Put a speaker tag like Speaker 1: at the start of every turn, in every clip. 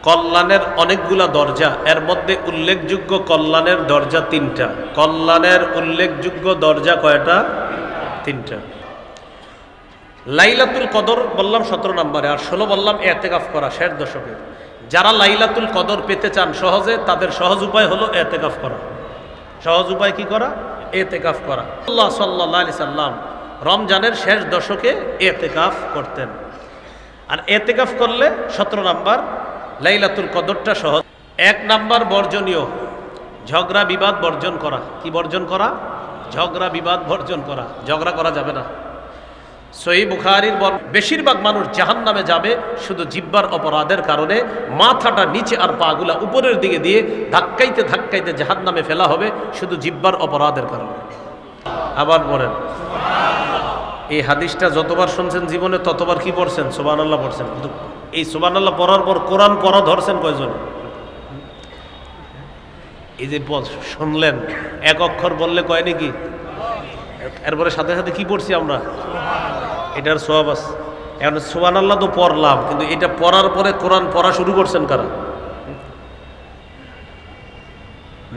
Speaker 1: কল্যাণের অনেকগুলা দরজা, এর মধ্যে উল্লেখযোগ্য কল্যাণের দরজা তিনটা। কল্যাণের উল্লেখযোগ্য দরজা কয়টা? তিনটা। লাইলাতুল কদর বললাম 17 নম্বরে, আর 16 বললাম এতেকাফ করা শেষ দশকে। যারা লাইলাতুল কদর পেতে চান সহজে, তাদের সহজ উপায় হলো এতেকাফ করা। সহজ উপায় কি করা? এতেকাফ করা। আল্লাহ সাল্লাল্লাহু আলাইহি সাল্লাম রমজানের শেষ দশকে এতেকাফ করতেন। আর এতেকাফ করলে 17 নাম্বার লাইলাতুল কদরটা সহজ। 1 নাম্বার বর্জনীয়, ঝগড়া বিবাদ বর্জন করা। কি বর্জন করা? ঝগড়া বিবাদ বর্জন করা। ঝগড়া করা যাবে না। সহিহ বুখারীর বেশিরভাগ মানুষ জাহান্নামে যাবে শুধু জিহ্বার অপরাধের কারণে। মাথাটা নিচে আর পাগুলা উপরের দিকে দিয়ে ধাক্কাইতে ধাক্কাইতে জাহান্নামে ফেলা হবে শুধু জিহ্বার অপরাধের কারণে। আবার বলেন, এই হাদিসটা যতবার শুনছেন জীবনে ততবার কি পড়ছেন? সুবহানাল্লাহ পড়ছেন। কিন্তু এই সুবহানাল্লাহ পড়ার পর কোরআন পড়া ধরছেন কয়জন? এই যে শুনলেন, এক অক্ষর বললে কয় নাকি? এরপরে সাথে সাথে কি পড়ছি আমরা? এটার সওয়াব আছে। এখন সুবহানাল্লাহ তো পড়লাম, কিন্তু এটা পড়ার পরে কোরআন পড়া শুরু করছেন কারা?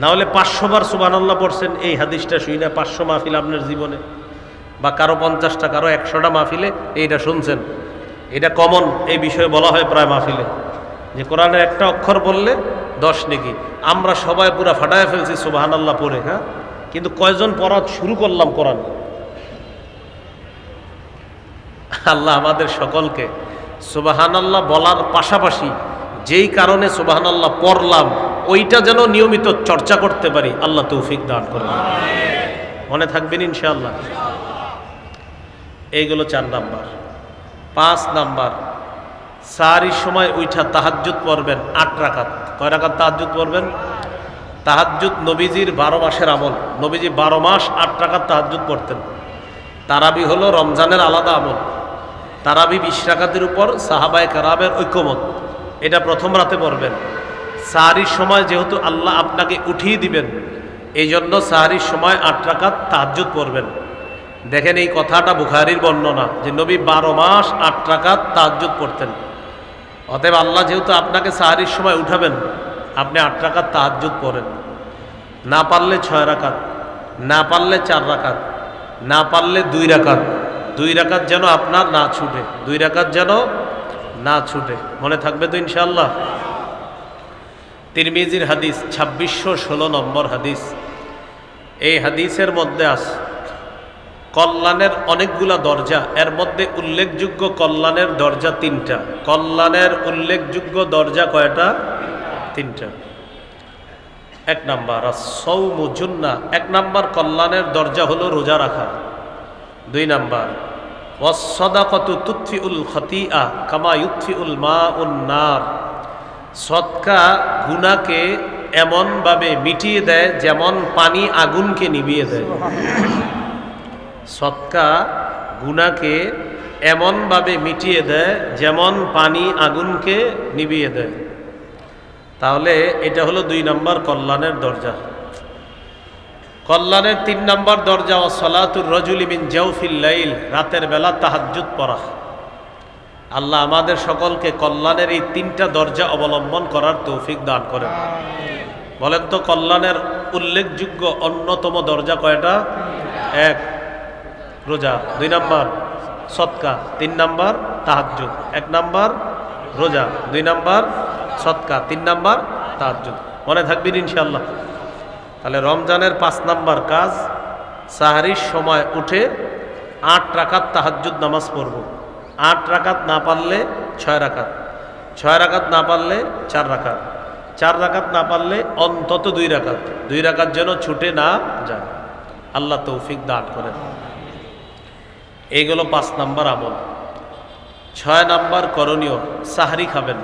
Speaker 1: না হলে 500 বার সুবহানাল্লাহ পড়ছেন এই হাদিসটা শুই না, 500 মাহফিল আপনার জীবনে, বা কারো 50টা, কারো 100টা মাহফিলে এইটা শুনছেন। এটা কমন, এই বিষয়ে বলা হয় প্রায় মাহফিলে, যে কোরআনের একটা অক্ষর বললে 10 নেকি। আমরা সবাই পুরা ফাটায় ফেলছি সুবহানাল্লাহ পড়ে, হ্যাঁ, কিন্তু কয়জন পড়া শুরু করলাম কোরআন? আল্লাহ আমাদের সকলকে সুবহানাল্লাহ বলার পাশাপাশি যেই কারণে সুবহানাল্লাহ পড়লাম ওইটা যেন নিয়মিত চর্চা করতে পারি, আল্লাহ তৌফিক দান করবেন। মনে থাকবেন ইনশাআল্লাহ। এইগুলো 4 নাম্বার। 5 নাম্বার, সাহারির সময় উঠা তাহাজ্জুদ পড়বেন 8 রাকাত। কয় রাকাত তাহাজ্জুদ পড়বেন? তাহাজ্জুদ নবীজির 12 মাসের আমল। নবীজি 12 মাস 8 রাকাত তাহাজ্জুদ পড়তেন। তারাবি হলো রমজানের আলাদা আমল। তারাবি 20 রাকাতের উপর সাহাবায়ে কেরামের ঐক্যমত। এটা প্রথম রাতে পড়বেন। সাহারির সময় যেহেতু আল্লাহ আপনাকে উঠিয়ে দিবেন, এই জন্য সাহারির সময় 8 রাকাত তাহাজ্জুদ পড়বেন। দেখেন, এই কথাটা বুখারীর বর্ণনা যে নবী 12 মাস 8 রাকাত তাহাজ্জুদ পড়তেন। অতএব আল্লাহ যেহেতু আপনাকে সাহারির সময় উঠাবেন, আপনি 8 রাকাত তাহাজ্জুদ পড়েন। না পারলে 6 রাকাত, না পারলে 4 রাকাত, না পারলে 2 রাকাত। 2 রাকাত যেন আপনার না ছুটে, 2 রাকাত যেন না ছুটে। মনে থাকবে তো ইনশাআল্লাহ। তিরমিজির হাদিস 2616 নম্বর হাদিস। এই হাদিসের মধ্যে আছে কল্যাণের অনেকগুলা দরজা, এর মধ্যে উল্লেখযোগ্য কল্যাণের দরজা 3টা। কল্যাণের উল্লেখযোগ্য দরজা কয়টা? 3টা। 1 নাম্বার আস-সাওমু জুন্নাহ। 1 নাম্বার কল্যাণের দরজা হলো রোজা রাখা। 2 নাম্বার ওয়াস-সাদাকাতু তুতফিউল খাতিআ কামা ইউতফিউল মাউন নার। সদকা গুনাহকে এমনভাবে মিটিয়ে দেয় যেমন পানি আগুনকে নিভিয়ে দেয়। সদকা গুনাহকে এমনভাবে মিটিয়ে দেয় যেমন পানি আগুনকে নিভিয়ে দেয়। তাহলে এটা হলো 2 নম্বর কল্যাণের দরজা। কল্যাণের 3 নম্বর দরজা ও সালাতুর রাজুলি মিন জাওফিল লাইল, রাতের বেলা তাহাজ্জুদ পড়া। আল্লাহ আমাদের সকলকে কল্যাণের এই 3টা দরজা অবলম্বন করার তৌফিক দান করেন। বলেন তো, কল্যাণের উল্লেখযোগ্য অন্যতম দরজা কয়টা? 1 রোজা, 2 নাম্বার সদকা, 3 নাম্বার তাহাজ্জুদ। 1 নাম্বার রোজা, 2 নাম্বার সদকা, 3 নাম্বার তাহাজ্জুদ। মনে থাকবেন ইনশাআল্লাহ। তাহলে রমজানের 5 নাম্বার কাজ, সাহারির সময় উঠে 8 রাকাত তাহাজ্জুদ নামাজ পড়ব। 8 রাকাত না পারলে 6 রাকাত, 6 রাকাত না পারলে 4 রাকাত, 4 রাকাত না পারলে অন্তত 2 রাকাত। 2 রাকাত যেন ছুটে না যায়, আল্লাহ তৌফিক দান করেন। এইগুলো 5 নাম্বার আমল। 6 নাম্বার করণীয়, সাহারি খাবেন।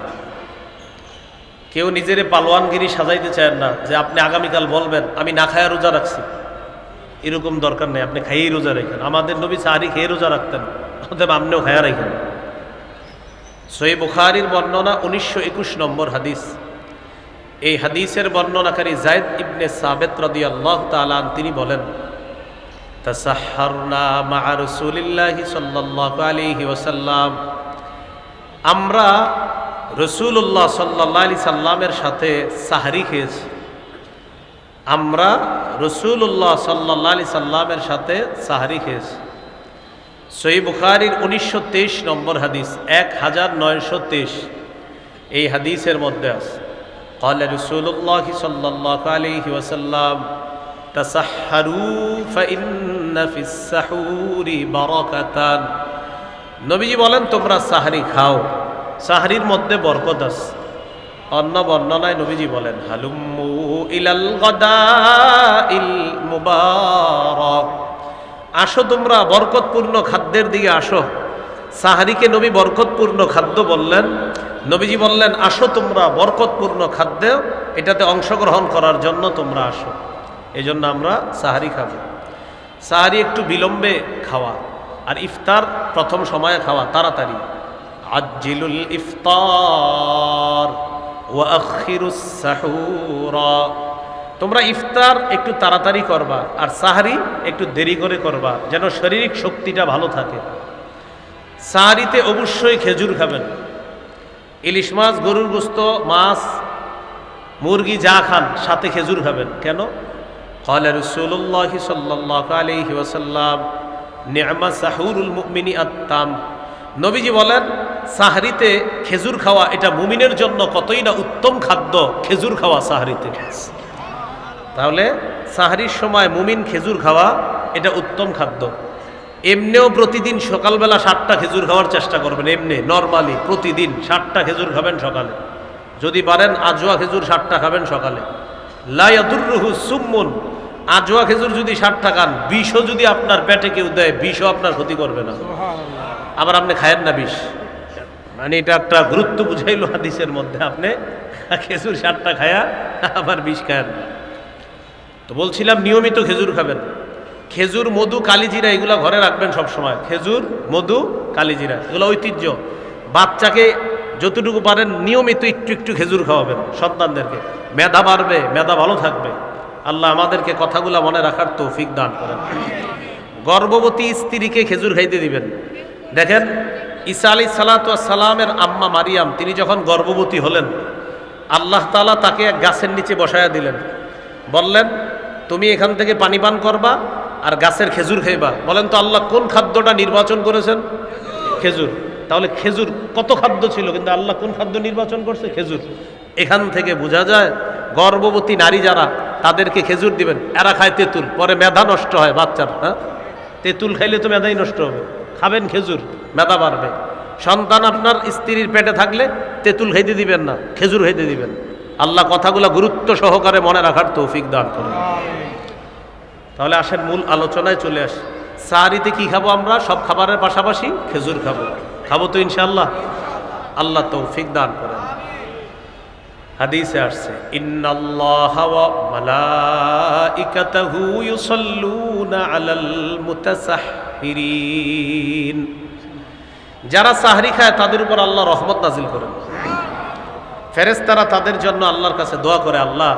Speaker 1: কেউ নিজের পালোয়ানগিরি সাজাইতে চান না যে আপনি আগামীকাল বলবেন আমি না খায়া রোজা রাখছি, এরকম দরকার নেই। আপনি খাইয়েই রোজা রাখেন। আমাদের নবী সাহারি খেয়ে রোজা রাখতেন, অতএব আপনিও খায়া রাখেন। সহিহ বুখারীর বর্ণনা 1921 নম্বর হাদিস। এই হাদিসের বর্ণনাকারী যায়েদ ইবনে সাবিত রাদিয়াল্লাহু তাআলা তিনি বলেন, তাসাহহারনা মা রাসূলিল্লাহি সাল্লাল্লাহু আলাইহি ওয়াসাল্লাম, আমরা রসুল্লাহ সাল্লাল্লাহু আলাইহি সাল্লামের সাথে সাহরি খেয়েছি। আমরা রসুল্লাহ সাল্লাল্লাহু আলাইহি সাল্লামের সাথে সাহরি খেয়েছি। সহিহ বুখারীর 1923 নম্বর হাদিস, 1923, এই হাদিসের মধ্যে আছে قال رسول الله صلى الله عليه وسلم تسحروا فإن في السحور بركة। নবীজি বলেন তোমরা সাহরি খাও, সাহরির মধ্যে বরকত আছে। অন্য বর্ণনায় নবীজি বলেন হালুম্মু ইলাল গাদাইল মুবারাক, আসো তোমরা বরকতপূর্ণ খাদ্যের দিকে আসো। সাহরিকে নবী বরকতপূর্ণ খাদ্য বললেন। নবীজি বললেন আসো তোমরা বরকতপূর্ণ খাদ্য, এটাতে অংশগ্রহণ করার জন্য তোমরা আসো। এই জন্য আমরা সাহারি খাবো। সাহারি একটু বিলম্বে খাওয়া, আর ইফতার প্রথম সময়ে খাওয়া, তাড়াতাড়ি। আজ্জিলুল ইফতার ওয়া আখিরুস সাহুরা, তোমরা ইফতার একটু তাড়াতাড়ি করবা, আর সাহারি একটু দেরি করে করবা, যেন শারীরিক শক্তিটা ভালো থাকে। সাহারিতে অবশ্যই খেজুর খাবেন। ইলিশ মাছ, গরুর গোস্ত, মাছ, মুরগি যা খান সাথে খেজুর খাবেন। কেন? قال رسول الله صلى الله عليه وسلم نعم سحور المؤمن التام। নবীজি বলেন সাহরিতে খেজুর খাওয়া এটা মুমিনের জন্য কতই না উত্তম খাদ্য, খেজুর খাওয়া সাহরিতে। তাহলে সাহরির সময় মুমিন খেজুর খাওয়া এটা উত্তম খাদ্য। এমনিও প্রতিদিন সকালবেলা 7টা খেজুর খাওয়ার চেষ্টা করবেন। এমনি নর্মালি প্রতিদিন 7টা খেজুর খাবেন সকালে, যদি পারেন আজওয়া খেজুর 7টা খাবেন সকালে। লা ইয়াদুররুহু সুম্মুন, আজওয়া খেজুর যদি 7টা খান, বিষও যদি আপনার পেটে কেউ দেয়, বিষও আপনার ক্ষতি করবে না। আবার আপনি খায়েন না বিষ, মানে এটা একটা গুরুত্ব বুঝাইল হাদিসের মধ্যে। আপনি খেজুর 7টা খায়া আবার বিষ খায়েন না। তো বলছিলাম নিয়মিত খেজুর খাবেন। খেজুর, মধু, কালিজিরা এগুলো ঘরে রাখবেন সব সময়। খেজুর, মধু, কালিজিরা এগুলো ঐতিহ্য। বাচ্চাকে যতটুকু পারেন নিয়মিত একটু একটু খেজুর খাওয়াবেন সন্তানদেরকে। মেধা বাড়বে, মেধা ভালো থাকবে। আল্লাহ আমাদেরকে কথাগুলো মনে রাখার তৌফিক দান করেন। গর্ভবতী স্ত্রীকে খেজুর খাইতে দিবেন। দেখেন ঈসা আলাইহিস সালাতু ওয়াস সালামের আম্মা মারিয়াম, তিনি যখন গর্ভবতী হলেন, আল্লাহ তাআলা তাকে এক গাছের নিচে বসায়া দিলেন। বললেন তুমি এখান থেকে পানি পান করবা আর গাছের খেজুর খাইবা। বলেন তো আল্লাহ কোন খাদ্যটা নির্বাচন করেছেন? খেজুর। তাহলে খেজুর কত খাদ্য ছিল, কিন্তু আল্লাহ কোন খাদ্য নির্বাচন করছে? খেজুর। এখান থেকে বোঝা যায় গর্ভবতী নারী যারা, তাদেরকে খেজুর দিবেন। এরা খায় তেঁতুল, পরে মেধা নষ্ট হয় বাচ্চার। হ্যাঁ, তেঁতুল খাইলে তো মেধাই নষ্ট হবে। খাবেন খেজুর, মেধা বাড়বে। সন্তান আপনার স্ত্রীর পেটে থাকলে তেঁতুল খাইতে দিবেন না, খেজুর খাইতে দিবেন। আল্লাহ কথাগুলো গুরুত্ব সহকারে মনে রাখার তৌফিক দান করেন। তাহলে আসেন মূল আলোচনায় চলে আসি। সাহারিতে কি খাবো আমরা? সব খাবারের পাশাপাশি খেজুর খাবো। খাবো তো ইনশাআল্লাহ? আল্লাহ তৌফিক দান করেন। হাদিসে আসছে ইন্নাল্লাহা ওয়া মালাইকাতাহু ইউসাল্লুনা আলাল মুতাসাহহিরিন, যারা সাহরি খায় তাদের উপর আল্লাহ রহমত নাজিল করেন। ফেরেশতারা তাদের জন্য আল্লাহর কাছে দোয়া করে, আল্লাহ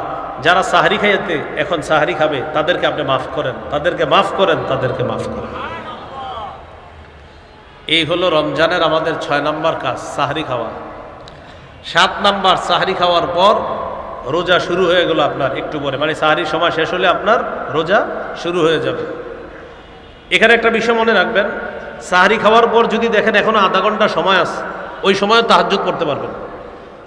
Speaker 1: যারা সাহরি খাইতে এখন সাহরি খাবে তাদেরকে আপনি মাফ করেন, তাদেরকে মাফ করেন, তাদেরকে মাফ করেন। এই হলো রমজানের আমাদের 6 নম্বর কাজ, সাহরি খাওয়া। 7 নম্বর, সাহরি খাওয়ার পর রোজা শুরু হয়ে গেল আপনার একটু পরে, মানে সাহরির সময় শেষ হলে আপনার রোজা শুরু হয়ে যাবে। এখানে একটা বিষয় মনে রাখবেন, সাহরি খাওয়ার পর যদি দেখেন এখনো আধা ঘন্টা সময় আছে, ওই সময় তাহাজ্জুদ পড়তে পারবেন।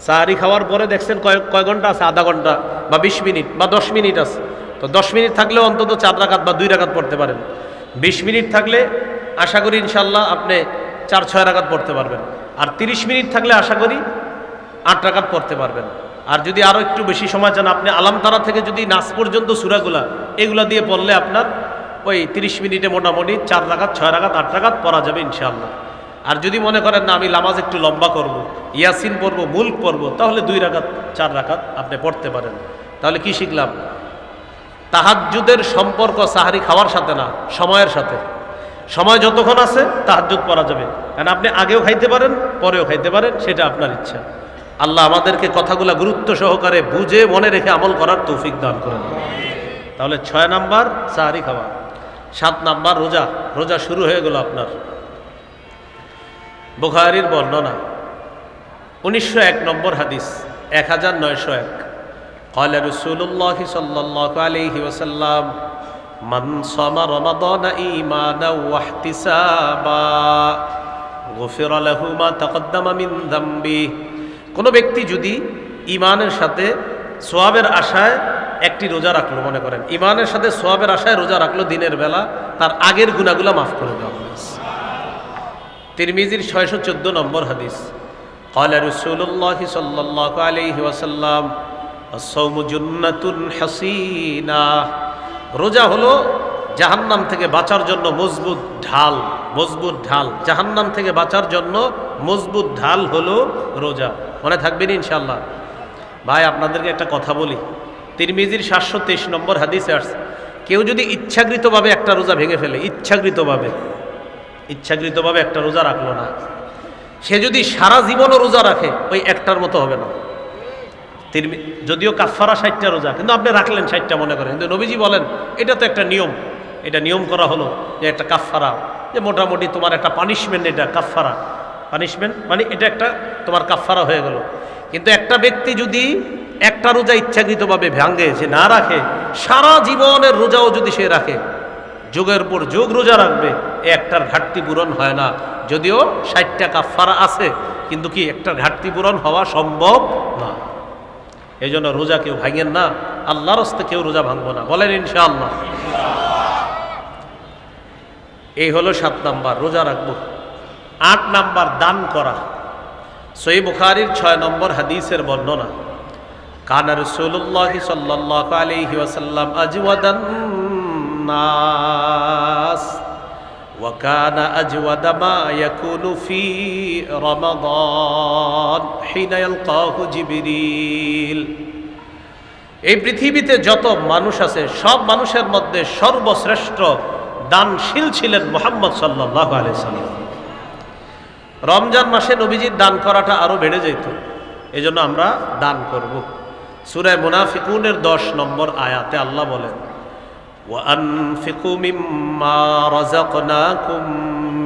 Speaker 1: সাহরি খাওয়ার পরে দেখছেন কয় ঘন্টা আছে? আধা ঘন্টা বা 20 মিনিট বা 10 মিনিট আছে, তো 10 মিনিট থাকলেও অন্তত 4 রাকাত বা 2 রাকাত পড়তে পারেন। 20 মিনিট থাকলে আশা করি ইনশাল্লাহ আপনি 4-6 রাকাত পড়তে পারবেন। আর 30 মিনিট থাকলে আশা করি 8 রাকাত পড়তে পারবেন। আর যদি আরও একটু বেশি সময় চান, আপনি আলাম তারা থেকে যদি নাস পর্যন্ত সূরাগুলা এগুলা দিয়ে পড়লে আপনার ওই 30 মিনিটে মোটামুটি 4 রাকাত, 6 রাকাত, 8 রাকাত পড়া যাবে ইনশাআল্লাহ। আর যদি মনে করেন না আমি নামাজ একটু লম্বা করব, ইয়াসিন পড়ব, মুলক পড়ব, তাহলে 2 রাকাত 4 রাকাত আপনি পড়তে পারেন। তাহলে কি শিখলাম? তাহাজ্জুদের সম্পর্ক সাহারি খাওয়ার সাথে না, সময়ের সাথে। সময় যতক্ষণ আছে তাহাজ্জুদ পড়া যাবে, কারণ আপনি আগেও খাইতে পারেন, পরেও খাইতে পারেন, সেটা আপনার ইচ্ছা। আল্লাহ আমাদেরকে কথাগুলা গুরুত্ব সহকারে বুঝে মনে রেখে আমল করার তৌফিক দান করেন। তাহলে 6 নাম্বার সাহারি খাওয়া। 7 নাম্বার রোজা। রোজা শুরু হয়ে গেল আপনার। বুখারীর বর্ণনা 1901 নম্বর হাদিস, 1901। قال رسول الله صلى الله عليه وسلم من صام رمضان إيمانا واحتسابا غفر له ما تقدم من ذنبه। কোনো ব্যক্তি যদি ঈমানের সাথে সওয়াবের আশায় একটি রোজা রাখলো, মনে করেন ঈমানের সাথে সওয়াবের আশায় রোজা রাখলো দিনের বেলা, তার আগের গুনাহগুলো মাফ করে দেওয়া হবে। তিরমিজির 614 নম্বর হাদিস, قال رسول الله صلى الله عليه وسلم الصوم جنة حصينة। রোজা হলো জাহান্নাম থেকে বাঁচার জন্য মজবুত ঢাল, মজবুত ঢাল। জাহান্নাম থেকে বাঁচার জন্য মজবুত ঢাল হলো রোজা। মনে থাকবেন ইনশাআল্লাহ। ভাই আপনাদেরকে একটা কথা বলি, তিরমিজির 723 নম্বর হাদিসে আসছে, কেউ যদি ইচ্ছাকৃতভাবে একটা রোজা ভেঙে ফেলে, ইচ্ছাকৃতভাবে একটা রোজা রাখলো না, সে যদি সারা জীবনও রোজা রাখে ওই একটার মতো হবে না। যদিও কাফারা 60টা রোজা, কিন্তু আপনি রাখলেন 60টা মনে করেন, কিন্তু নবীজি বলেন এটা তো একটা নিয়ম, এটা নিয়ম করা হলো যে একটা কাফারা, যে মোটামুটি তোমার একটা পানিশমেন্ট, এটা কাফারা পানিশমেন্ট, মানে এটা একটা তোমার কাফারা হয়ে গেল। কিন্তু একটা ব্যক্তি যদি একটা রোজা ইচ্ছাকৃতভাবে ভাঙে, সে না রাখে, সারা জীবনের রোজাও যদি সে রাখে, যুগের পর যুগ রোজা রাখবে, একটার ঘাটতি পূরণ হয় না। যদিও 60টা কাফারা আছে, কিন্তু কি একটার ঘাটতি পূরণ হওয়া সম্ভব না। এই জন্য রোজা কেউ ভাঙেন না, আল্লাহর হস্তে কেউ রোজা ভাঙবো না, বলেন ইনশাআল্লাহ। এই হলো 7 নাম্বার, রোজা রাখবো। 8 নাম্বার, দান করা। সহিহ বুখারীর 6 নম্বর হাদিসের বর্ণনা, কানা রাসূলুল্লাহি সাল্লাল্লাহু আলাইহি ওয়াসাল্লাম আজওয়াদান নাস ওয়া কানা আজওয়াদা মা ইয়াকুনু ফি রমাদান হিনা ইয়ালকাহু জিবরিল। এই পৃথিবীতে যত মানুষ আছে, সব মানুষের মধ্যে সর্বশ্রেষ্ঠ দানশীল ছিলেন মুহাম্মদ সাল্লাল্লাহু আলাইহি সাল্লাম। রমজান মাসে নবীজির দান করাটা আরো বেড়ে যেত, এজন্য আমরা দান করব। সূরা মুনাফিকুনের 10 নম্বর আয়াতে আল্লাহ বলেন, وَأَنفِقُوا مِمَّا رَزَقْنَاكُم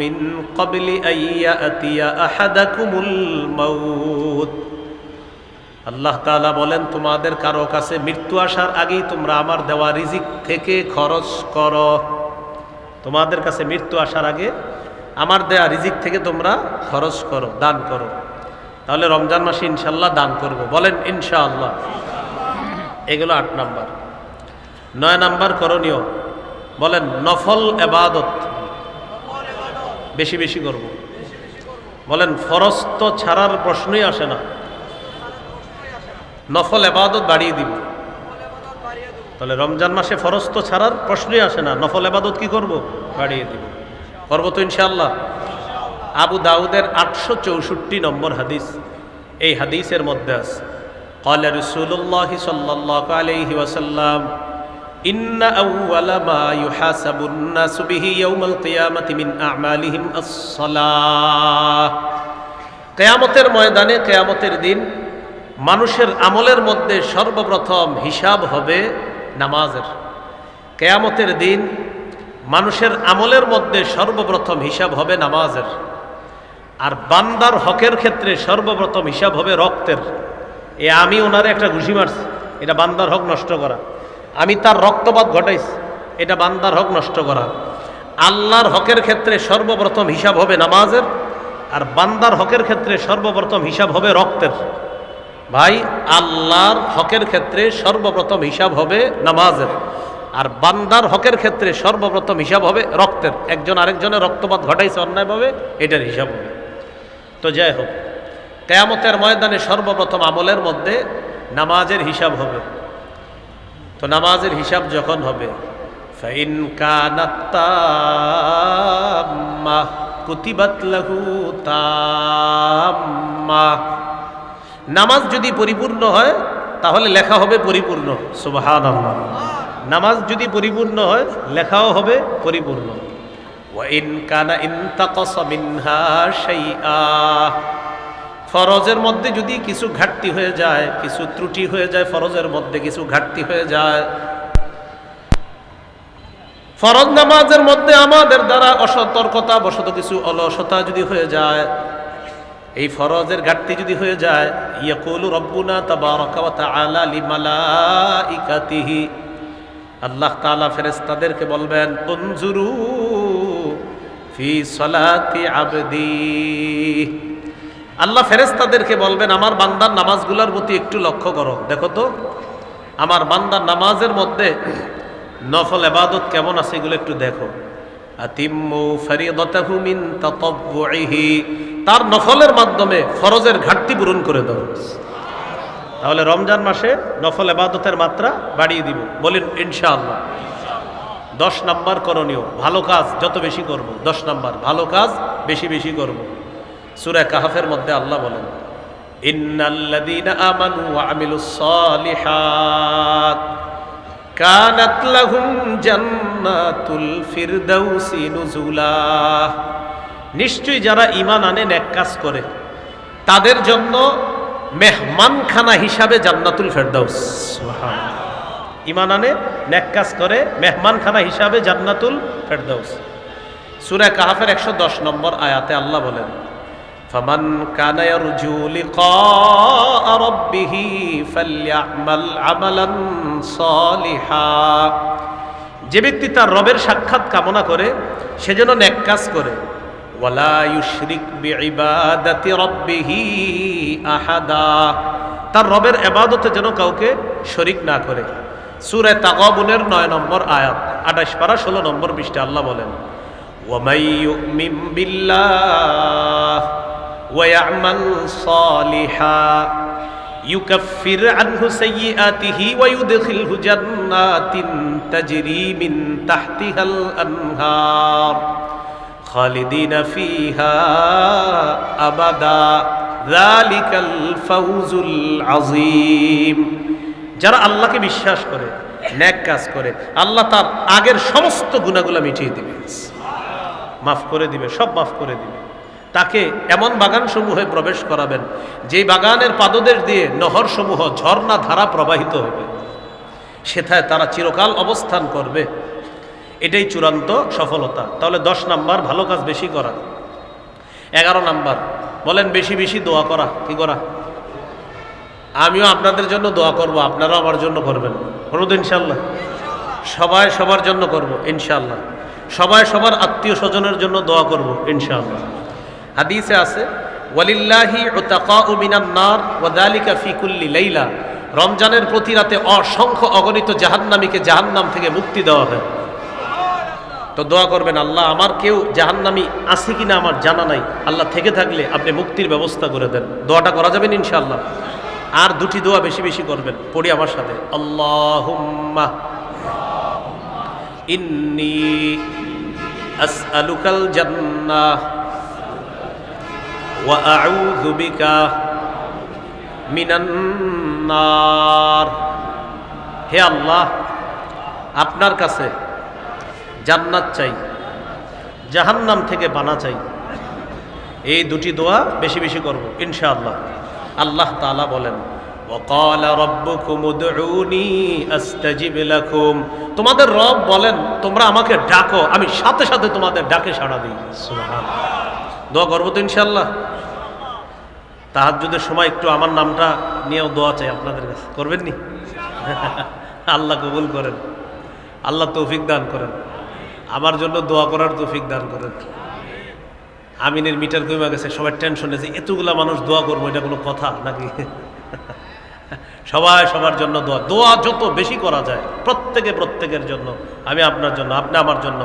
Speaker 1: مِّن قَبْلِ أَن يَأْتِيَ أَحَدَكُمُ الْمَوْتُ। আল্লাহ তাআলা বলেন, তোমাদের কারো কাছে মৃত্যু আসার আগেই তোমরা আমার দেওয়া রিজিক থেকে খরচ করো। তোমাদের কাছে মৃত্যু আসার আগে আমার দেয়া রিজিক থেকে তোমরা খরচ করো, দান করো। তাহলে রমজান মাসে ইনশাআল্লাহ দান করব, বলেন ইনশাআল্লাহ। এগুলো 8 নাম্বার। 9 নাম্বার করণীয়, বলেন নফল ইবাদত বেশি বেশি করব। বলেন ফরজ তো ছাড়ার প্রশ্নই আসে না, নফল ইবাদত বাড়িয়ে দিব। তাহলে রমজান মাসে ফরজ তো ছাড়ার প্রশ্নই আসে না, নফল ইবাদত কি করব? বাড়িয়ে দিব। করবো তো ইনশাআল্লাহ। আবু দাউদের 864 নম্বর হাদিস, এই হাদিসের মধ্যে আছে, قال رسول الله صلى الله عليه وسلم إن أول ما يحاسب الناس به يوم القيامة من أعمالهم الصلاة। কিয়ামতের ময়দানে, কিয়ামতের দিন মানুষের আমলের মধ্যে সর্বপ্রথম হিসাব হবে নামাজের। কিয়ামতের দিন মানুষের আমলের মধ্যে সর্বপ্রথম হিসাব হবে নামাজের। আর বান্দার হকের ক্ষেত্রে সর্বপ্রথম হিসাব হবে রক্তের। আমি ওনারে একটা ঘুষি মারছি, এটা বান্দার হক নষ্ট করা। আমি তার রক্তপাত ঘটাইছি, এটা বান্দার হক নষ্ট করা। আল্লাহর হকের ক্ষেত্রে সর্বপ্রথম হিসাব হবে নামাজের, আর বান্দার হকের ক্ষেত্রে সর্বপ্রথম হিসাব হবে রক্তের। ভাই, আল্লাহর হকের ক্ষেত্রে সর্বপ্রথম হিসাব হবে নামাজের, আর বান্দার হকের ক্ষেত্রে সর্বপ্রথম হিসাব হবে রক্তের। একজন আরেকজনের রক্তপাত ঘটাইছে অন্যায়ভাবে, এটার হিসাব হবে। তো যাই হোক, কিয়ামতের ময়দানে সর্বপ্রথম আমলের মধ্যে নামাজের হিসাব হবে। তো নামাজের হিসাব যখন হবে, ফাইন কানাত তাম্মা কুতিবাত লাহু তাম্মা। নামাজ যদি পরিপূর্ণ হয় তাহলে লেখা হবে পরিপূর্ণ। সুবহানাল্লাহ। নামাজ যদি পরিপূর্ণ হয় লেখাও হবে পরিপূর্ণ। ওয়া ইন কানা ইনতাকাসা মিনহা শাইআ। ফরজের মধ্যে যদি কিছু ঘাটতি হয়ে যায়, কিছু ত্রুটি হয়ে যায়, ফরজের মধ্যে কিছু ঘাটতি হয়ে যায়, ফরজ নামাজের মধ্যে আমাদের দ্বারা অসতর্কতা বশত কিছু অলসতা যদি হয়ে যায়, এই ফরজের ঘাটতি যদি হয়ে যায়, ইয়াকুলু রব্বুনা তাবারাকা ওয়া তাআলা লিমালাইকাতিহি, আল্লাহ তাআলা ফেরেশতাদেরকে বলবেন উনজুরু ফি সলাতি আবদি। আল্লাহ ফেরেশতাদেরকে বলবেন আমার বান্দার নামাজগুলোর প্রতি একটু লক্ষ্য করো, দেখো তো আমার বান্দার নামাজের মধ্যে নফল ইবাদত কেমন আছে, এগুলো একটু দেখো। আতিম্মু ফরিদাতাহু মিন তাতাব্বুইহি, তার নফলের মাধ্যমে ফরজের ঘাটতি পূরণ করে দাও। তাহলে রমজান মাসে নফল ইবাদতের মাত্রা বাড়িয়ে দিব, বলেন ইনশাআল্লাহ। 10 নাম্বার করণীয়, ভালো কাজ যত বেশি করব। 10 নাম্বার, ভালো কাজ বেশি বেশি করব। সূরা কাহফের মধ্যে আল্লাহ বলেন ইন্নাল্লাযীনা আমানু ওয়া আমিলুস সালিহাত কানাত লাহুম জান্নাতুল ফিরদাউসি নুজুলা, নিশ্চয়ই যারা ঈমান আনে নেক কাজ করে তাদের জন্য মেহমানখানা হিসাবে জান্নাতুল ফেরদাউস। সুবহানাল্লাহ। ঈমান আনে নেক কাজ করে মেহমানখানা হিসাবে জান্নাতুল ফেরদাউস। সূরা কাহফের 110 নম্বর আয়াতে আল্লাহ বলেন ফামান কানা ইয়ারজু লিকা রাব্বিহি ফালইআমাল আমালান সালিহা, যে ব্যক্তি তার রবের সাক্ষাৎ কামনা করে সে যেন নেক কাজ করে। ওয়ালা ইউশরিক বিইবাদাতি রাব্বিহি আহাদা, তার রবের ইবাদতে যেন কাউকে শরীক না করে। সূরা তাগাবুনের 9 নম্বর আয়াত 28 পারা 16 নম্বর পৃষ্ঠাে আল্লাহ বলেন ওয়ামাই ইউমিন বিল্লাহ ওয়া ইয়ামাল সালিহা ইউকাফির আনহু সাইয়্যাতিহি ওয়া ইউদখিলহু জান্নাতিন তাজরি মিন তাহতিহাল আনহার খালিদিনা ফিহা আবাদা যালিকাল ফাউজুল আযীম। যারা আল্লাহকে বিশ্বাস করে নেক কাজ করে আল্লাহ তার আগের সমস্ত গুনাহগুলো মিটিয়ে দিবে, মাফ করে দিবে, সব মাফ করে দিবে। তাকে এমন বাগান সমূহে প্রবেশ করাবেন যেই বাগানের পাদদেশ দিয়ে নহর সমূহ ঝর্ণা ধারা প্রবাহিত হবে, সেথায় তারা চিরকাল অবস্থান করবে। এটাই চূড়ান্ত সফলতা। তাহলে 10 নাম্বার ভালো কাজ বেশি করা। 11 নাম্বার বলেন বেশি বেশি দোয়া করা। কি করা? আমিও আপনাদের জন্য দোয়া করব, আপনারাও আমার জন্য করবেন, করব ইনশাআল্লাহ। সবাই সবার জন্য করব ইনশাআল্লাহ। সবাই সবার আত্মীয় স্বজনের জন্য দোয়া করব ইনশাআল্লাহ। হাদিসে আছে ওয়ালিল্লাহি উতাকাউ মিনান নার ওয়া যালিকা ফি কুল্লি লাইলা, রমজানের প্রতি রাতে অসংখ্য অগণিত জাহান্নামীকে জাহান্নাম থেকে মুক্তি দেওয়া হয়। তো দোয়া করবেন আল্লাহ আমার কেউ জাহান্নামী আছে কিনা আমার জানা নাই, আল্লাহ থেকে থাকলে আপনি মুক্তির ব্যবস্থা করে দেন। দোয়াটা করা যাবেন ইনশাআল্লাহ। আর 2টি দোয়া বেশি বেশি করবেন, পড়ি আমার সাথে। আল্লাহুম্মা ইন্নী আসআলুকাল জান্নাহ ওয়া আউযু বিকা মিনান নার। হে আল্লাহ, আপনার কাছে জান্নাত চাই, জাহান্নাম থেকে বানা চাই। এই 2টি দোয়া বেশি বেশি করব ইনশাআল্লাহ। আল্লাহ তাআলা বলেন ওয়াকালা রাব্বুকুম উদউনি আস্তাজিব লাকুম, তোমাদের রব বলেন তোমরা আমাকে ডাকো, আমি সাথে সাথে তোমাদের ডাকে সাড়া দিই। সুবহানাল্লাহ। দোয়া করব তো ইনশাআল্লাহ। তাহাজ্জুদের সময় একটু আমার নামটা নিয়েও দোয়া চাই আপনাদের কাছে, করবেন নি? আল্লাহ কবুল করেন, আল্লাহ তৌফিক দান করেন, আমার জন্য দোয়া করার তৌফিক দান করেন। আমিনের মিটার কমে গেছে, সবাই টেনশনে যে এতগুলা মানুষ দোয়া করবো, এটা কোনো কথা নাকি? সবাই সবার জন্য দোয়া, দোয়া যত বেশি করা যায় প্রত্যেকে প্রত্যেকের জন্য, আমি আপনার জন্য, আপনি আমার জন্য।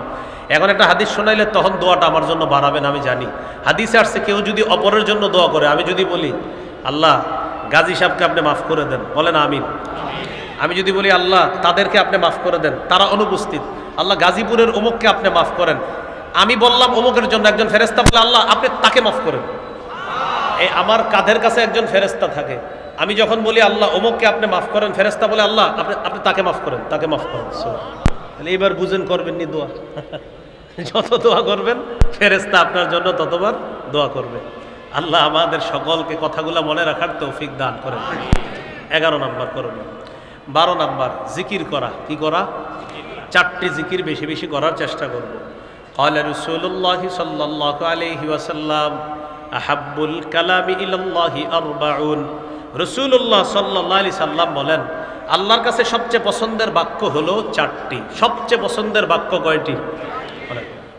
Speaker 1: এখন একটা হাদিস শোনাইলে তখন দোয়াটা আমার জন্য বাড়াবেন, আমি জানি। হাদিসে আসছে কেউ যদি অপরের জন্য দোয়া করে, আমি যদি বলি আল্লাহ গাজী সাহেবকে আপনি মাফ করে দেন, বলেন আমিন। আমি যদি বলি আল্লাহ তাদেরকে আপনি মাফ করে দেন, তারা অনুপস্থিত, আল্লাহ গাজীপুরের অমুককে আপনি মাফ করেন, আমি বললাম অমুকের জন্য, একজন ফেরেশতা বলে আল্লাহ আপনি তাকে মাফ করেন। এই আমার কাঁধের কাছে একজন ফেরেশতা থাকে, আমি যখন বলি আল্লাহ অমুককে আপনি মাফ করেন, ফেরেশতা বলে আল্লাহ আপনি তাকে মাফ করেন, তাকে মাফ করেন। তাহলে এবার বুঝেন করবেন নি দোয়া। যত দোয়া করবেন ফেরেশতা আপনার জন্য ততবার দোয়া করবে। আল্লাহ আমাদের সকলকে কথাগুলো মনে রাখার তৌফিক দান করেন। 11 নাম্বার করণীয়। 12 নাম্বার জিকির করা। কি করা? 4টি জিকির বেশি বেশি করার চেষ্টা করব। قال رسول الله صلى الله عليه وسلم আহাব্বুল কালামি ইলাল্লাহি আরবাউন। রাসূলুল্লাহ সাল্লাল্লাহু আলাইহি সাল্লাম বলেন, আল্লাহর কাছে সবচেয়ে পছন্দের বাক্য হলো চারটি। সবচেয়ে পছন্দের বাক্য কয়টি?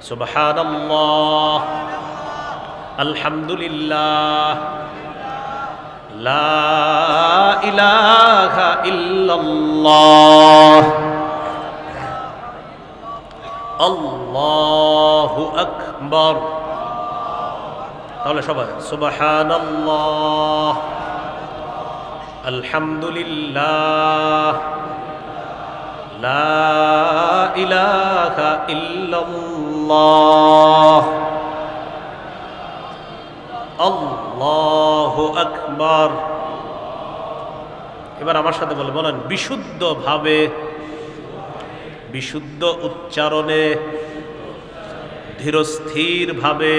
Speaker 1: সুবহানাল্লাহ, আলহামদুলিল্লাহ, লা ইলাহা ইল্লাল্লাহ, আল্লাহু আকবার। তাহলে সবাই সুবহানাল্লাহ, আলহামদুলিল্লাহ, লা ইলাহা ইল্লাল্লাহ, আল্লাহু আকবার। এবার আমার সাথে বলেন, বিশুদ্ধভাবে, বিশুদ্ধ উচ্চারণে, ধীরস্থিরভাবে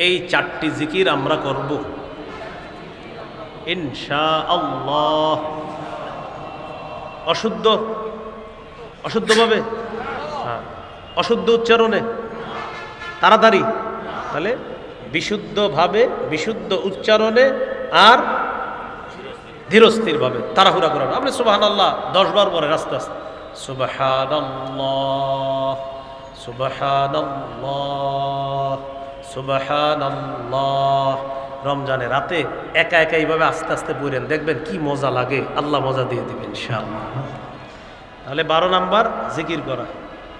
Speaker 1: এই চারটি জিকির আমরা করব ইনশাআল্লাহ। অশুদ্ধভাবে, হ্যাঁ, অশুদ্ধ উচ্চারণে, তাড়াতাড়ি। তাহলে বিশুদ্ধভাবে, বিশুদ্ধ উচ্চারণে আর ধীরস্থিরভাবে, তাড়াহুড়া করেন। আপনি সুবহানাল্লাহ 10 বার পরে আস্তে আস্তে, সুবহানাল্লাহ, সুবহানাল্লাহ, সুবহানাল্লাহ। রমজানে রাতে একা একা এইভাবে আস্তে আস্তে পড়েন, দেখবেন কি মজা লাগে, আল্লাহ মজা দিয়ে দিবেন ইনশাআল্লাহ। তাহলে 12 নাম্বার জিকির করা,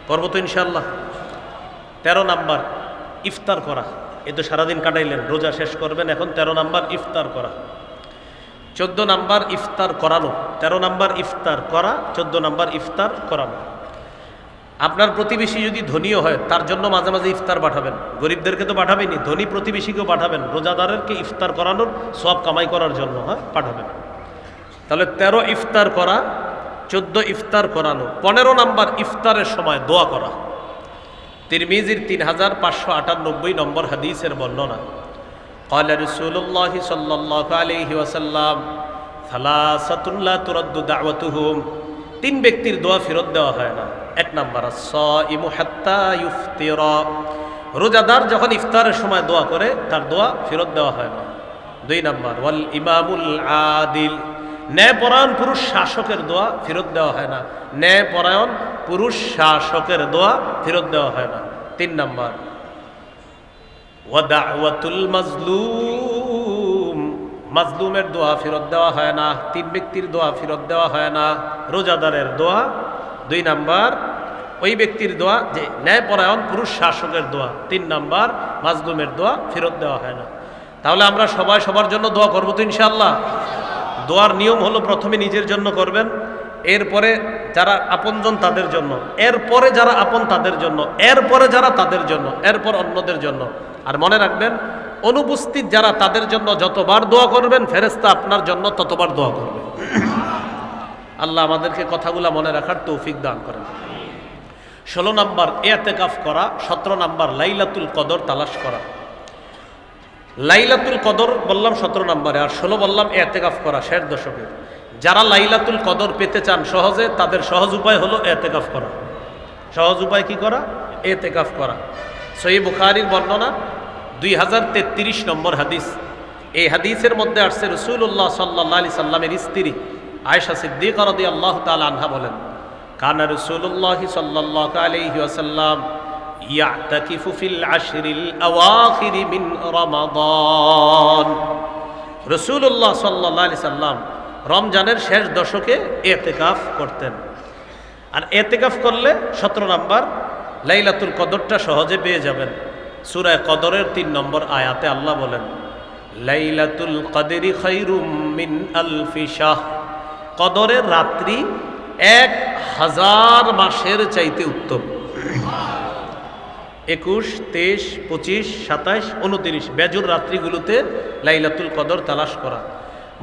Speaker 1: করবো তো ইনশাআল্লাহ। 13 নাম্বার ইফতার করা। এ তো সারাদিন কাটাইলেন, রোজা শেষ করবেন, এখন 13 নাম্বার ইফতার করা। 14 নাম্বার ইফতার করানো। 13 নাম্বার ইফতার করা, 14 নাম্বার ইফতার করানো। আপনার প্রতিবেশী যদি ধনীও হয়, তার জন্য মাঝে মাঝে ইফতার পাঠাবেন। গরিবদেরকে তো পাঠাবেনি, ধনী প্রতিবেশীকেও পাঠাবেন, রোজাদারকে ইফতার করানোর সওয়াব কামাই করার জন্য, হ্যাঁ, পাঠাবেন। তাহলে 13 ইফতার করা, 14 ইফতার করানো। 15 নাম্বার ইফতারের সময় দোয়া করা। তিরমিজির 3598 নম্বর হাদিসের বর্ণনা, قال رسول الله صلى الله عليه وسلم ثلاثة لا ترد دعوتهم। 3 ব্যক্তির দোয়া ফেরত দেওয়া হয় না। 1 নাম্বার আস-সাইমু হাত্তা ইফতিরা। রোজাদার যখন ইফতারের সময় দোয়া করে, তার দোয়া ফেরত দেওয়া হয় না। 2 নাম্বার ওয়াল ইমামুল আদিল। ন্যায়পরায়ণ পুরুষ শাসকের দোয়া ফেরত দেওয়া হয় না। ন্যায়পরায়ণ পুরুষ শাসকের দোয়া ফেরত দেওয়া হয় না। 3 নাম্বার ওয়া দাওয়াতুল মাজলুম। মাজলুমের দোয়া ফেরত দেওয়া হয় না। 3 ব্যক্তির দোয়া ফেরত দেওয়া হয় না। রোজাদারের দোয়া 2 নাম্বার, ওই ব্যক্তির দোয়া যে ন্যায়পরায়ণ পুরুষ শাসকের দোয়া 3 নাম্বার, মাজলুমের দোয়া ফেরত দেওয়া হয় না। তাহলে আমরা সবাই সবার জন্য দোয়া করবো তো ইনশাআল্লাহ। দোয়ার নিয়ম হলো প্রথমে নিজের জন্য করবেন, এরপরে যারা আপনজন তাদের জন্য, এরপরে যারা আপন তাদের জন্য, এরপরে যারা তাদের জন্য, এরপর অন্যদের জন্য। আর মনে রাখবেন, অনুপস্থিত যারা তাদের জন্য যতবার দোয়া করবেন, ফেরেশতা আপনার জন্য ততবার দোয়া করবে। আল্লাহ আমাদেরকে কথাগুলো মনে রাখার তৌফিক দান করেন। 16 নাম্বার ইতিকাফ করা। 17 নাম্বার লাইলাতুল কদর তালাশ করা। লাইলাতুল কদর বললাম 17 নাম্বারে, আর 16 বললাম ইতিকাফ করা শেষ দশকে। যারা লাইলাতুল কদর পেতে চান সহজে, তাদের সহজ উপায় হলো ইতিকাফ করা। সহজ উপায় কি করা? ইতিকাফ করা। সহিহ বুখারীর বর্ণনা 2033 নম্বর হাদিস। এই হাদিসের মধ্যে আসছে রাসূলুল্লাহ সাল্লাল্লাহু আলাইহি সাল্লামের স্ত্রী আয়েশা সিদ্দিকা রাদিয়াল্লাহু তাআলা আনহা বলেন, কানা রাসূলুল্লাহ সাল্লাল্লাহু আলাইহি ওয়াসাল্লাম ইয়াতাকিফু ফিল আশরিল আওয়াখির মিন রমাদান। রাসূলুল্লাহ সাল্লাল্লাহু আলাইহি সাল্লাম রমজানের শেষ দশকে ইতিকাফ করতেন। আর ইতিকাফ করলে 17 নাম্বার লাইলাতুল কদরটা সহজে পেয়ে যাবেন। সূরা কদরের 3 নম্বর আয়াতে আল্লাহ বলেন, লাইলাতুল কদরি খায়রুম মিন আলফি শাহ। কদরের রাত্রি 1000 মাসের চাইতে উত্তম। 21, 23, 25, 27, 29 বেজুর রাত্রিগুলোতে লাইলাতুল কদর তালাশ করা।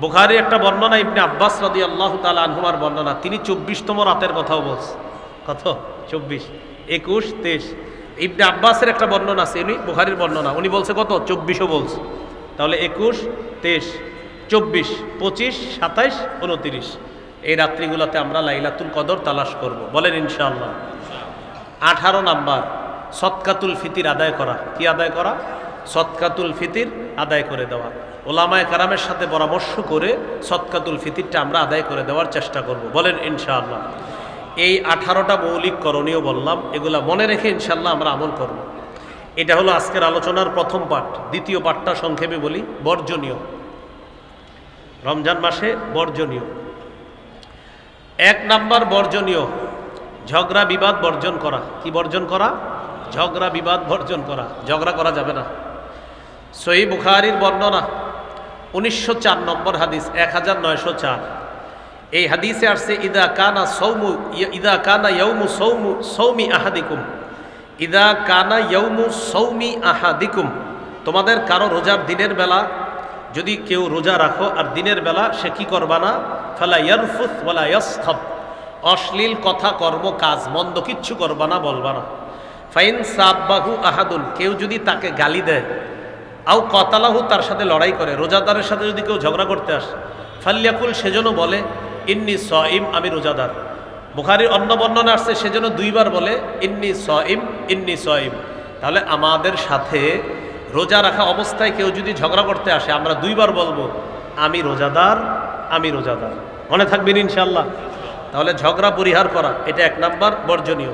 Speaker 1: বুখারী একটা বর্ণনা, ইবনে আব্বাস রাদিয়াল্লাহু তাআলা আনহুমার বর্ণনা, তিনি 24তম রাতের কথাও বলছেন। কত? 24, 21, 23। ইবনে আব্বাসের একটা বর্ণনা আছে, উনি বুখারীর বর্ণনা, উনি বলছে কত? 24ও বলছে। তাহলে 21, 23, 24, 25, 27, 29 এই রাত্রিগুলোতে আমরা লাইলাতুল কদর তালাশ করব। বলেন ইনশাআল্লাহ। 18 নাম্বার সদকাতুল ফিতির আদায় করা। কি আদায় করা? সদকাতুল ফিতির আদায় করে দেওয়া। ওলামায়ে কেরামের সাথে পরামর্শ করে সদকাতুল ফিতিরটা আমরা আদায় করে দেওয়ার চেষ্টা করব, বলেন ইনশাআল্লাহ। এই 18টা মৌলিক করণীয় বললাম, এগুলা মনে রেখে ইনশাআল্লাহ আমরা আমল করব। এটা হলো আজকের আলোচনার প্রথম পাঠ। দ্বিতীয় পাঠটা সংক্ষেপে বলি, বর্জনীয়। রমজান মাসে বর্জনীয় 1 নাম্বার বর্জনীয়, ঝগড়া বিবাদ বর্জন করা। কি বর্জন করা? ঝগড়া বিবাদ বর্জন করা। ঝগড়া করা যাবে না। সহিহ বুখারীর বর্ণনা 1904 নম্বর হাদিস, 1904। এই হাদিসে আসছে ইদা কানা ইয়াউমু সৌমি আহাদিকুম, ইদা কানা ইয়াউমু সৌমি আহাদিকুম, তোমাদের কারো রোজার দিনের বেলা যদি কেউ রোজা রাখো আর দিনের বেলা সে কি করবা না, ফালা ইয়ারফুস ওয়ালা ইয়াসখাব, অশ্লীল কথা কর্ম কাজ মন্দ কিচ্ছু করবা না, বলবা না। ফাইন সাব্বাহু আহাদুন, কেউ যদি তাকে গালি দেয়, আও কতালাহু, তার সাথে লড়াই করে, রোজাদারের সাথে যদি কেউ ঝগড়া করতে আসে, ফাল্যাকুল, সেজন্য বলে ইন্নী সাইম, আমি রোজাদার। বুখারীর অন্য বর্ণনা আসছে সেজন্য 2 বার বলে ইন্নী সাইম, ইন্নী সাইম। তাহলে আমাদের সাথে রোজা রাখা অবস্থায় কেউ যদি ঝগড়া করতে আসে, আমরা 2 বার বলবো আমি রোজাদার, আমি রোজাদার। মনে থাকবেন ইনশাআল্লাহ। তাহলে ঝগড়া পরিহার করা, এটা 1 নাম্বার বর্জনীয়।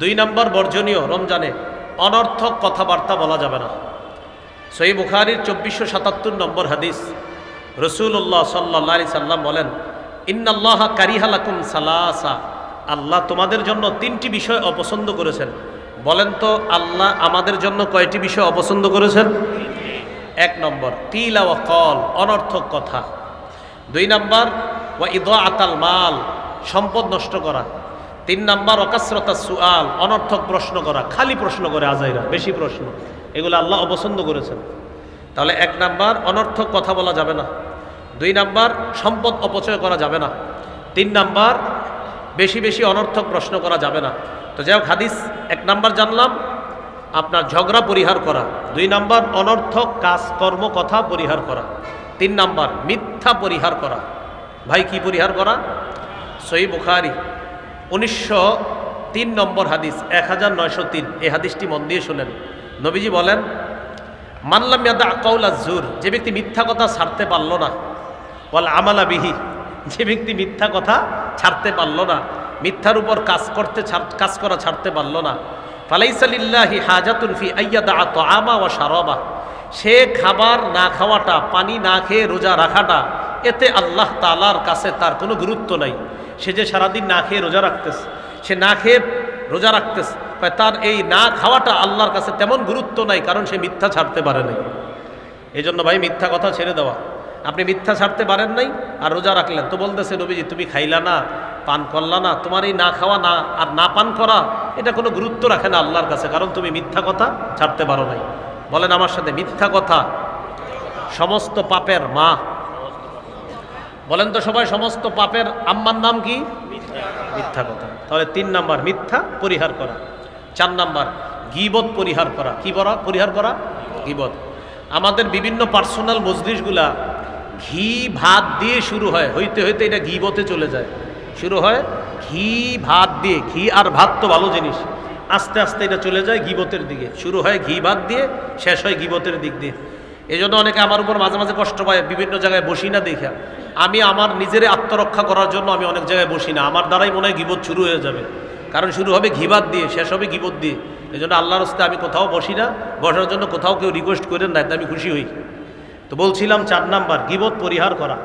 Speaker 1: 2 নাম্বার বর্জনীয়, রমজানে অনর্থক কথাবার্তা বলা যাবে না। সহিহ বুখারীর 2477 নম্বর হাদিস, রাসূলুল্লাহ সাল্লাল্লাহু আলাইহি সাল্লাম বলেন, ইন্নাল্লাহা কারিহা লাকুম সালাসা, আল্লাহ তোমাদের জন্য 3টি বিষয় অপছন্দ করেছেন। বলেন তো আল্লাহ আমাদের জন্য কয়টি বিষয় অপছন্দ করেছেন? 1 নম্বর কিলা ওয়া কল, অনর্থক কথা। 2 নাম্বার ওয়া ইদাআতাল মাল, সম্পদ নষ্ট করা। 3 নাম্বার ওয়াকাসরাতাস সুআল, অনর্থক প্রশ্ন করা, খালি প্রশ্ন করে আজাইরা, বেশি প্রশ্ন, এগুলো আল্লাহ অপছন্দ করেছেন। তাহলে 1 নাম্বার অনর্থক কথা বলা যাবে না। 2 নাম্বার সম্পদ অপচয় করা যাবে না। 3 নাম্বার বেশি বেশি অনর্থক প্রশ্ন করা যাবে না। তো যাই হোক, হাদিস 1 নাম্বার জানলাম আপনার ঝগড়া পরিহার করা, 2 নাম্বার অনর্থক কাজকর্ম কথা পরিহার করা, 3 নাম্বার মিথ্যা পরিহার করা। ভাই কি পরিহার করা? সহিহ বুখারী 1903 নম্বর হাদিস, 1903। এই হাদিসটি মন দিয়ে শুনেন। নবীজি বলেন, মানলাম ইয়াদা কাউলা জুর, যে ব্যক্তি মিথ্যা কথা ছাড়তে পারল না, ওয়াল আমালা বিহি, যে ব্যক্তি মিথ্যা কথা ছাড়তে পারল না, মিথ্যার উপর কাজ করা ছাড়তে পারল না, ফালাইসা লিল্লাহি হাজাতুন ফি আইয়াদা তাআমা ওয়া শারাবা, সে খাবার না খাওয়াটা, পানি না খেয়ে রোজা রাখাটা, এতে আল্লাহ তাআলার কাছে তার কোনো গুরুত্ব নাই। সে যে সারাদিন না খেয়ে রোজা রাখতেছে, সে না খেয়ে রোজা রাখতেছে, তার এই না খাওয়াটা আল্লাহর কাছে তেমন গুরুত্ব নাই, কারণ সে মিথ্যা ছাড়তে পারে নাই। এই জন্য ভাই মিথ্যা কথা ছেড়ে দেওয়া। আপনি মিথ্যা ছাড়তে পারেন নাই আর রোজা রাখলেন, তো বলতেছে নবীজি তুমি খাইলা না, পান করলা না, তোমার এই না খাওয়া না আর না পান করা এটা কোনো গুরুত্ব রাখে না আল্লাহর কাছে, কারণ তুমি মিথ্যা কথা ছাড়তে পারো নাই। বলেন আমার সাথে, মিথ্যা কথা সমস্ত পাপের মা। বলেন তো সবাই, সমস্ত পাপের আম্মার নাম কি? মিথ্যা কথা। তাহলে 3 নাম্বার মিথ্যা পরিহার করা। 4 নাম্বার গীবত পরিহার করা। কি পরিহার করা? গীবত। আমাদের বিভিন্ন পার্সোনাল মজলিসগুলা ঘি ভাত দিয়ে শুরু হয়, হইতে হইতে এটা গীবতে চলে যায়। শুরু হয় ঘি ভাত দিয়ে, ঘি আর ভাত তো ভালো জিনিস, আস্তে আস্তে এটা চলে যায় গীবতের দিকে। শুরু হয় ঘি ভাত দিয়ে, শেষ হয় গীবতের দিক দিয়ে। এই জন্য অনেকে আমার উপর মাঝে মাঝে কষ্ট পায়, বিভিন্ন জায়গায় বসি না দেখা। আমি আমার নিজের আত্মরক্ষা করার জন্য আমি অনেক জায়গায় বসি না, আমার দ্বারাই মনে হয় গীবত শুরু হয়ে যাবে, কারণ শুরু হবে ঘি ভাত দিয়ে, শেষ হবে গীবত দিয়ে। এই জন্য আল্লাহর রাস্তায় আমি কোথাও বসি না, বসার জন্য কোথাও কেউ রিকোয়েস্ট করেন না, আমি খুশি হই। তো বলছিলাম 4 নাম্বার গীবত পরিহার করা।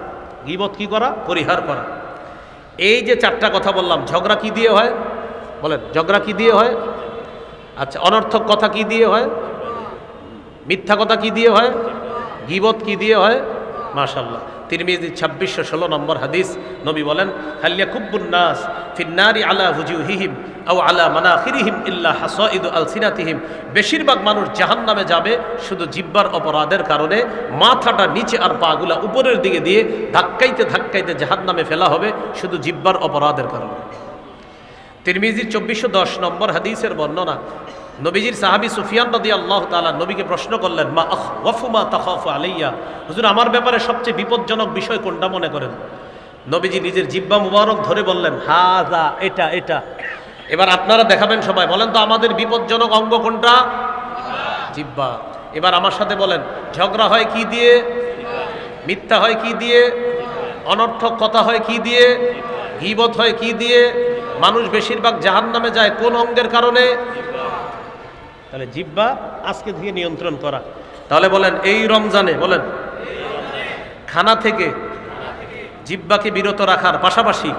Speaker 1: গীবত কি করা? পরিহার করা। এই যে 4টা কথা বললাম, ঝগড়া কি দিয়ে হয়? বলেন, ঝগড়া কি দিয়ে হয়? আচ্ছা, অনর্থক কথা কি দিয়ে হয়? মিথ্যা কথা কি দিয়ে হয়? গীবত কি দিয়ে হয়? মাশাআল্লাহ। তিরমিজি 2616 নম্বর হাদিস, নবী বলেন, হাল্লিয়া কুব্বুন নাস ফিন্নারি আলা হুজুহিহিম আও আলা মানাখিরিহিম ইল্লা হাসাইদু আলসিনাতিহিম, বেশিরভাগ মানুষ জাহান্নামে যাবে শুধু জিহ্বার অপরাধের কারণে, মাথাটা নিচে আর পাগুলা উপরের দিকে দিয়ে ধাক্কাইতে ধাক্কাইতে জাহান্নামে ফেলা হবে শুধু জিহ্বার অপরাধের কারণে। তিরমিজির 2410 নম্বর হাদিসের বর্ণনা, নবীজির সাহাবী সুফিয়ান রাদিয়াল্লাহু তাআলা নবীকে প্রশ্ন করলেন, মা আখওয়াফু মা তাখাফু আলাইয়া, হুজুর আমার ব্যাপারে সবচেয়ে বিপজ্জনক বিষয় কোনটা মনে করেন? নবীজি নিজের জিহ্বা মুবারক ধরে বললেন, হাযা, এটা এটা। এবার আপনারা দেখাবেন সবাই, বলেন তো আমাদের বিপজ্জনক অঙ্গ কোনটা? জিহ্বা। এবার আমার সাথে বলেন, ঝগড়া হয় কি দিয়ে? মিথ্যা হয় কি দিয়ে? অনর্থক কথা হয় কি দিয়ে? গীবত হয় কি দিয়ে? মানুষ বেশিরভাগ জাহান্নামে যায় কোন অঙ্গের কারণে? তাহলে জিহ্বা আজকে থেকে নিয়ন্ত্রণ করা। তাহলে বলেন এই রমজানে বলেন খানা থেকে জিহ্বাকে বিরত রাখার পাশাপাশি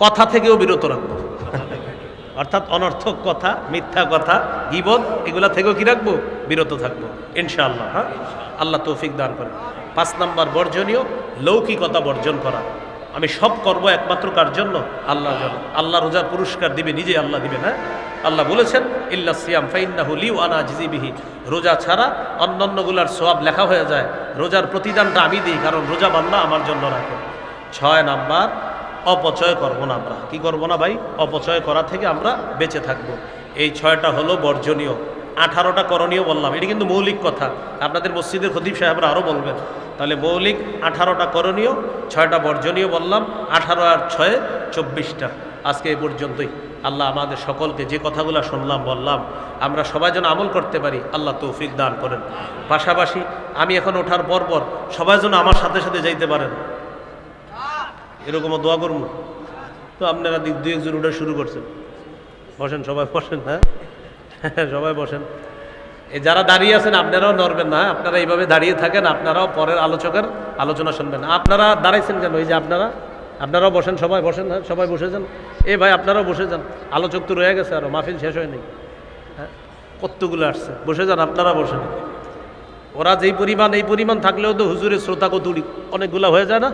Speaker 1: কথা থেকেও বিরত রাখবো। অর্থাৎ অনর্থক কথা, মিথ্যা কথা, গীবত এগুলা থেকেও কি রাখবো? বিরত থাকবো ইনশাআল্লাহ। হ্যাঁ, আল্লাহ তৌফিক দান করে। 5 নাম্বার বর্জনীয় লৌকিকতা বর্জন করা। আমি সব করব একমাত্র কার জন্য? আল্লাহর জন্য। আল্লাহ রোজার পুরস্কার দিবে, নিজে আল্লাহ দিবেন। হ্যাঁ, আল্লাহ বলেছেন ইল্লা সিয়াম ফাইন্নাহু লি ওয়া আনা আজজি বিহি। রোজা ছাড়া অন্যান্যগুলার সওয়াব লেখা হয়ে যায়, রোজার প্রতিদানটা আমি দিই, কারণ রোজা বান্দা আমার জন্য রাখে। 6 নাম্বার অপচয় করব না। আমরা কি করব না ভাই? অপচয় করা থেকে আমরা বেঁচে থাকব। এই 6টা হলো বর্জনীয়। 18টা করণীয় বললাম, এটি কিন্তু মৌলিক কথা। আপনাদের মসজিদের খতিব সাহেবরা আরও বলবেন। তাহলে মৌলিক 18টা করণীয়, 6টা বর্জনীয় বললাম। 18 আর 6 24টা। আজকে এই পর্যন্তই। আল্লাহ আমাদের সকলকে যে কথাগুলো শুনলাম বললাম আমরা সবাই যেন আমল করতে পারি, আল্লাহ তৌফিক দান করেন। পাশাপাশি আমি এখন ওঠার পর সবাই যেন আমার সাথে সাথে যাইতে পারেন, এরকমও দোয়া করবো। তো আপনারা দুই একজন উঠে শুরু করছেন, বসেন সবাই বসেন। হ্যাঁ, সবাই বসেন। এই যারা দাঁড়িয়ে আছেন আপনারাও নড়বেন না। আপনারা এইভাবে দাঁড়িয়ে থাকেন, আপনারাও পরের আলোচকের আলোচনা শুনবেন। আপনারা দাঁড়াইছেন কেন? এই যে আপনারাও বসেন, সবাই বসেন। হ্যাঁ, সবাই বসে যান। এ ভাই আপনারাও বসে যান, আলোচক তো রয়ে গেছে, আরও মাহফিল শেষ হয়নি। হ্যাঁ, কতগুলো আসছে, বসে যান, আপনারা বসেন। ওরা যেই পরিমাণ, এই পরিমাণ থাকলেও তো হুজুরের শ্রোতা কতুরি অনেকগুলো হয়ে যায় না?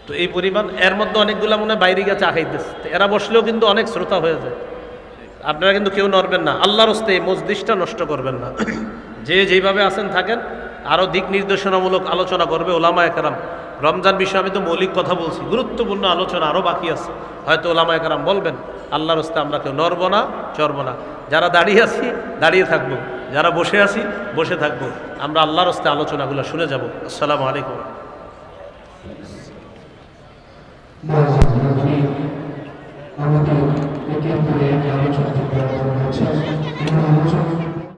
Speaker 1: তো এই পরিমাণ, এর মধ্যে অনেকগুলো মনে হয় বাইরে গেছে আখাইতেছে, এরা বসলেও কিন্তু অনেক শ্রোতা হয়ে যায়। আপনারা কিন্তু কেউ নড়বেন না, আল্লাহর হস্তে এই মজলিসটা নষ্ট করবেন না। যে যেইভাবে আছেন থাকেন। আরও দিক নির্দেশনামূলক আলোচনা করবে ওলামায়ে কেরাম। রমজান বিষয়ে আমি তো মৌলিক কথা বলছি, গুরুত্বপূর্ণ আলোচনা আরও বাকি আছে, হয়তো ওলামায়ে কেরাম বলবেন। আল্লাহর হস্তে আমরা কেউ নড়ব না, চড়ব না। যারা দাঁড়িয়ে আছি দাঁড়িয়ে থাকবো, যারা বসে আছি বসে থাকবো। আমরা আল্লাহর হস্তে আলোচনাগুলো শুনে যাব। আসসালামু আলাইকুম।
Speaker 2: আমাদের